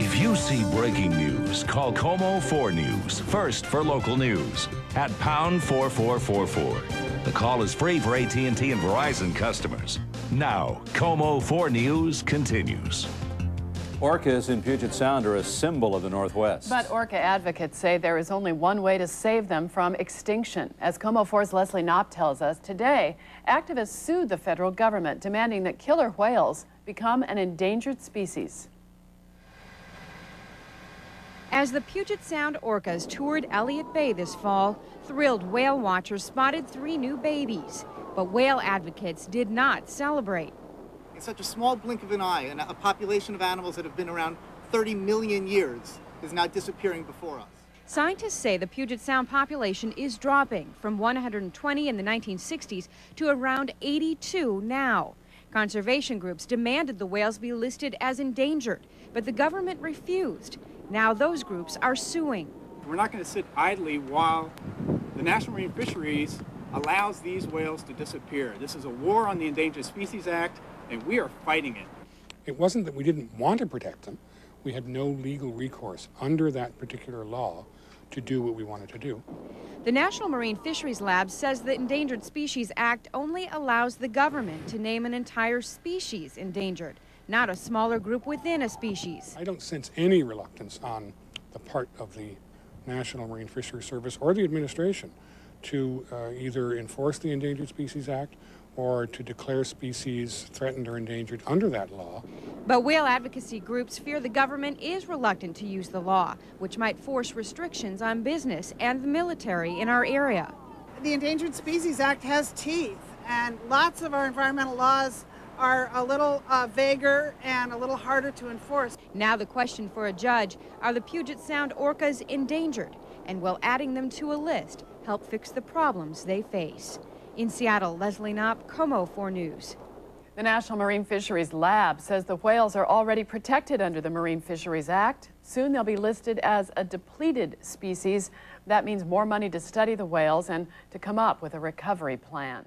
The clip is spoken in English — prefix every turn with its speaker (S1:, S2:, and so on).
S1: If you see breaking news, call KOMO 4 News, first for local news, at pound 4444. The call is free for AT&T and Verizon customers. Now, KOMO 4 News continues.
S2: Orcas in Puget Sound are a symbol of the Northwest.
S3: But orca advocates say there is only one way to save them from extinction. As KOMO 4's Leslie Knopp tells us, today, activists sued the federal government, demanding that killer whales become an endangered species.
S4: As the Puget Sound orcas toured Elliott Bay this fall, thrilled whale watchers spotted 3 new babies. But whale advocates did not celebrate.
S5: In such a small blink of an eye, and a population of animals that have been around 30 million years is now disappearing before us.
S4: Scientists say the Puget Sound population is dropping from 120 in the 1960s to around 82 now. Conservation groups demanded the whales be listed as endangered, but the government refused. Now those groups are suing.
S6: We're not going to sit idly while the National Marine Fisheries allows these whales to disappear. This is a war on the Endangered Species Act, and we are fighting it.
S7: It wasn't that we didn't want to protect them. We had no legal recourse under that particular law to do what we wanted to do.
S4: The National Marine Fisheries Lab says the Endangered Species Act only allows the government to name an entire species endangered, not a smaller group within a species.
S7: I don't sense any reluctance on the part of the National Marine Fisheries Service or the administration to either enforce the Endangered Species Act or to declare species threatened or endangered under that law.
S4: But whale advocacy groups fear the government is reluctant to use the law, which might force restrictions on business and the military in our area.
S8: The Endangered Species Act has teeth, and lots of our environmental laws are a little vaguer and a little harder to enforce.
S4: Now the question for a judge, are the Puget Sound orcas endangered? And will adding them to a list help fix the problems they face? In Seattle, Leslie Knopp, KOMO 4 News.
S3: The National Marine Fisheries Lab says the whales are already protected under the Marine Fisheries Act. Soon they'll be listed as a depleted species. That means more money to study the whales and to come up with a recovery plan.